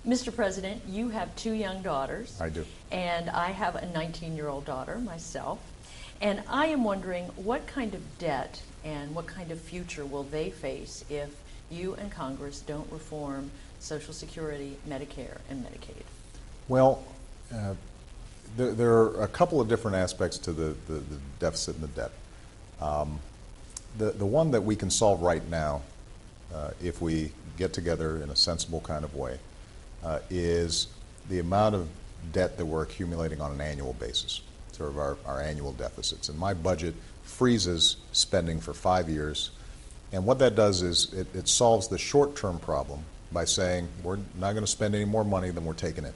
Mr. President, you have 2 young daughters. I do. And I have a 19-year-old daughter myself. And I am wondering what kind of debt and what kind of future will they face if you and Congress don't reform Social Security, Medicare, and Medicaid? Well, there are a couple of different aspects to the deficit and the debt. The one that we can solve right now, if we get together in a sensible kind of way, is the amount of debt that we're accumulating on an annual basis, sort of our annual deficits. And my budget freezes spending for 5 years. And what that does is it solves the short-term problem by saying we're not going to spend any more money than we're taking in.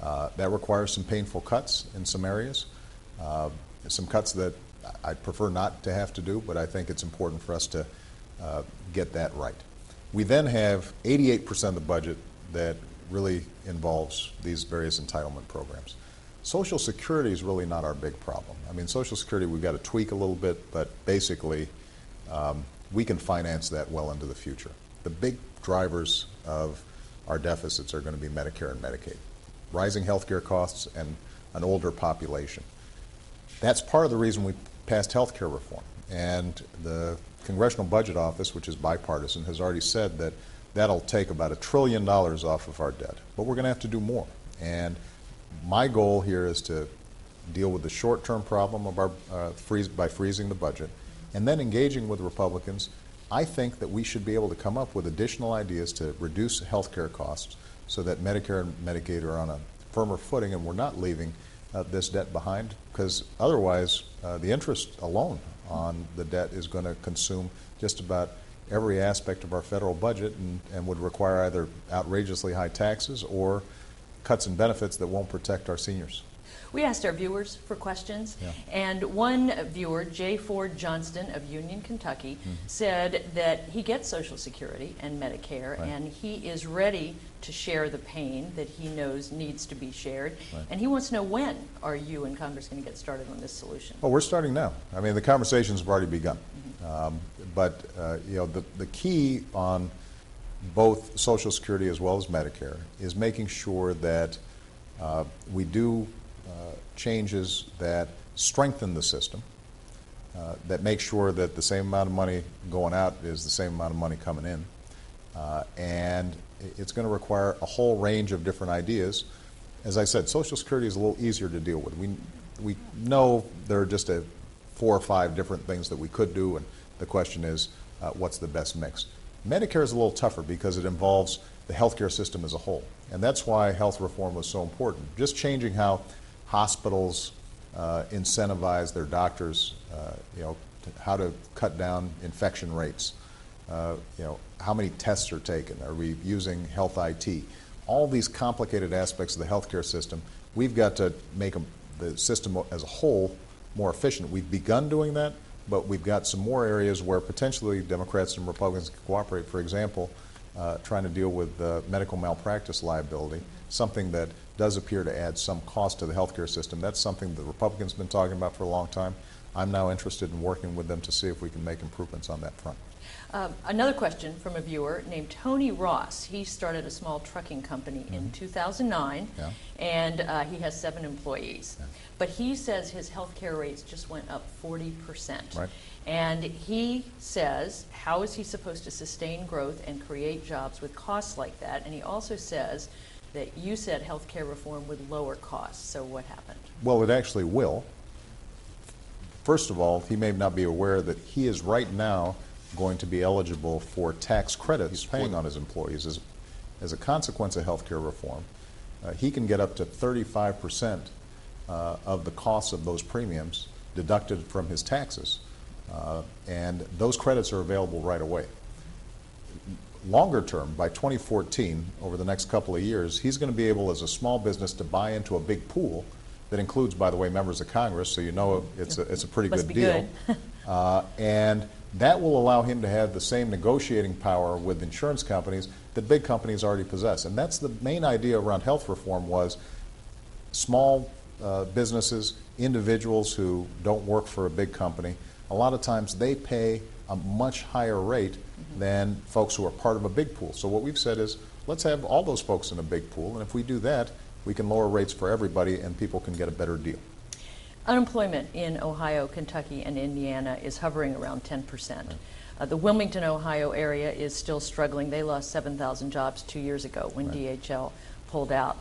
That requires some painful cuts in some areas, some cuts that I'd prefer not to have to do, but I think it's important for us to get that right. We then have 88% of the budget that really involves these various entitlement programs. Social Security is really not our big problem. I mean, Social Security we've got to tweak a little bit, but basically we can finance that well into the future. The big drivers of our deficits are going to be Medicare and Medicaid, rising healthcare costs and an older population. That's part of the reason we passed healthcare reform. And the Congressional Budget Office, which is bipartisan, has already said that that'll take about $1 trillion off of our debt. But we're going to have to do more. And my goal here is to deal with the short-term problem of our by freezing the budget, and then engaging with Republicans. I think that we should be able to come up with additional ideas to reduce health care costs so that Medicare and Medicaid are on a firmer footing and we're not leaving this debt behind, because otherwise the interest alone on the debt is going to consume just about every aspect of our federal budget and would require either outrageously high taxes or cuts in benefits that won't protect our seniors. We asked our viewers for questions, Yeah. and one viewer, J. Ford Johnston of Union, Kentucky, said that he gets Social Security and Medicare, Right. and he is ready to share the pain that he knows needs to be shared. Right. And he wants to know, when are you and Congress going to get started on this solution? Well, we're starting now. I mean, the conversations have already begun. But you know, the key on both Social Security as well as Medicare is making sure that we do changes that strengthen the system, that make sure that the same amount of money going out is the same amount of money coming in. And it's going to require a whole range of different ideas. As I said, Social Security is a little easier to deal with. We know there are just 4 or 5 different things that we could do, and the question is, what's the best mix? Medicare is a little tougher because it involves the healthcare system as a whole, and that's why health reform was so important. Just changing how hospitals incentivize their doctors, you know, how to cut down infection rates, you know, how many tests are taken, are we using health IT? All these complicated aspects of the healthcare system, we've got to make the system as a whole more efficient. We've begun doing that, but we've got some more areas where potentially Democrats and Republicans can cooperate. For example, trying to deal with medical malpractice liability, something that does appear to add some cost to the healthcare system. That's something the Republicans have been talking about for a long time. I'm now interested in working with them to see if we can make improvements on that front. Another question from a viewer named Tony Ross. He started a small trucking company in 2009, Yeah. and he has 7 employees. Yeah. But he says his health care rates just went up 40%. Right. And he says, how is he supposed to sustain growth and create jobs with costs like that? And he also says that you said health care reform would lower costs. So what happened? Well, it actually will. First of all, he may not be aware that he is right now going to be eligible for tax credits he's paying on his employees. As a consequence of health care reform, he can get up to 35% of the costs of those premiums deducted from his taxes. And those credits are available right away. Longer term, by 2014, over the next couple of years, he's going to be able, as a small business, to buy into a big pool that includes, by the way, members of Congress, so you know it's a pretty Must good be deal. good. And that will allow him to have the same negotiating power with insurance companies that big companies already possess. And that's the main idea around health reform, was small businesses, individuals who don't work for a big company, a lot of times they pay a much higher rate than folks who are part of a big pool. So what we've said is, let's have all those folks in a big pool, and if we do that, we can lower rates for everybody and people can get a better deal. Unemployment in Ohio, Kentucky, and Indiana is hovering around 10%. The Wilmington, Ohio area is still struggling. They lost 7,000 jobs 2 years ago when DHL pulled out.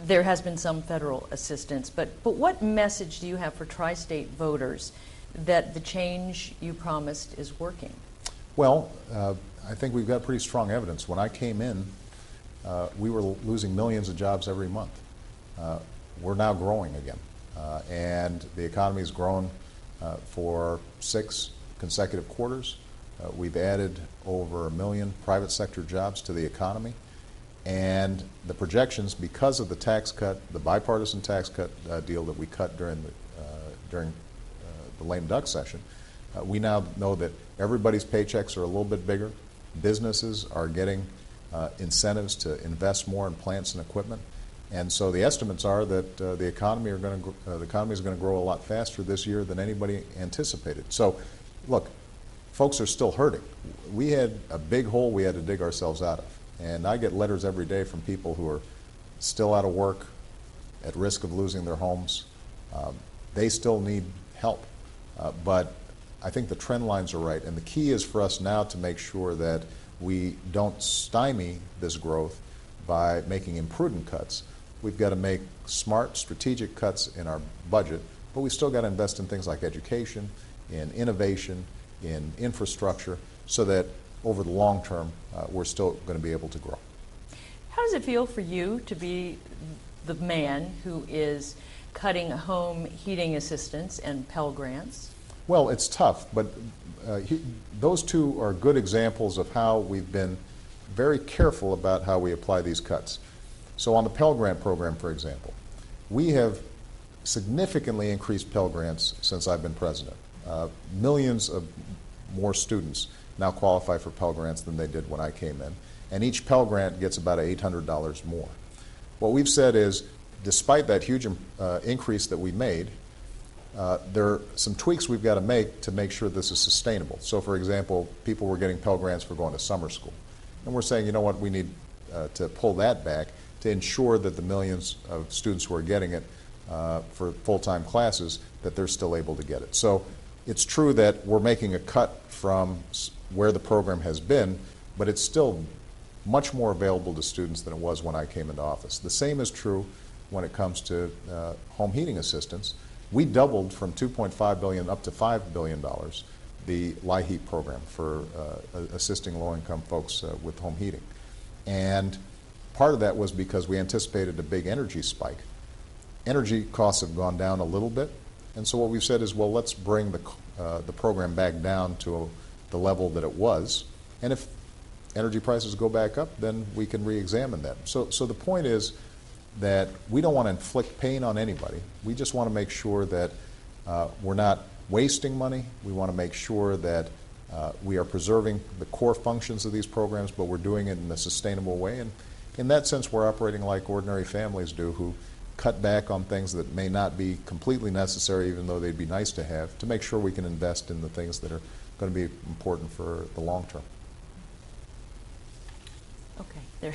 There has been some federal assistance, but what message do you have for tri-state voters that the change you promised is working? Well, I think we've got pretty strong evidence. When I came in, we were losing millions of jobs every month. We're now growing again, and the economy's grown for 6 consecutive quarters. We've added over 1 million private sector jobs to the economy, and the projections, because of the tax cut, the bipartisan tax cut deal that we cut during the lame duck session, we now know that everybody's paychecks are a little bit bigger. Businesses are getting incentives to invest more in plants and equipment, and so the estimates are that the economy is going to grow a lot faster this year than anybody anticipated. So, look, folks are still hurting. We had a big hole we had to dig ourselves out of, and I get letters every day from people who are still out of work, at risk of losing their homes. They still need help, but I think the trend lines are right, and the key is for us now to make sure that we don't stymie this growth by making imprudent cuts. We've got to make smart, strategic cuts in our budget, but we still got to invest in things like education, in innovation, in infrastructure, so that over the long term, we're still going to be able to grow. How does it feel for you to be the man who is cutting home heating assistance and Pell grants? Well, it's tough, but those two are good examples of how we've been very careful about how we apply these cuts. So on the Pell Grant program, for example, we have significantly increased Pell Grants since I've been president. Millions of more students now qualify for Pell Grants than they did when I came in, and each Pell Grant gets about $800 more. What we've said is, despite that huge increase that we made, there are some tweaks we've got to make sure this is sustainable. So, for example, people were getting Pell Grants for going to summer school. And we're saying, you know what, we need to pull that back to ensure that the millions of students who are getting it for full-time classes, that they're still able to get it. So it's true that we're making a cut from where the program has been, but it's still much more available to students than it was when I came into office. The same is true when it comes to home heating assistance. We doubled from $2.5 billion up to $5 billion the LIHEAP program for assisting low-income folks with home heating. And part of that was because we anticipated a big energy spike. Energy costs have gone down a little bit, and so what we've said is, well, let's bring the program back down to the level that it was, and if energy prices go back up, then we can re-examine that. So the point is that we don't want to inflict pain on anybody. We just want to make sure that we're not wasting money. We want to make sure that we are preserving the core functions of these programs, but we're doing it in a sustainable way. And in that sense, we're operating like ordinary families do, who cut back on things that may not be completely necessary, even though they'd be nice to have, to make sure we can invest in the things that are going to be important for the long term. Okay,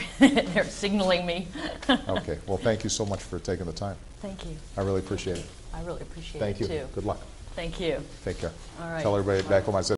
they're signaling me. Okay, well, thank you so much for taking the time. Thank you. I really appreciate it. I really appreciate Thank it you. too. Good luck. Thank you. Take care. All right. Tell everybody back home I said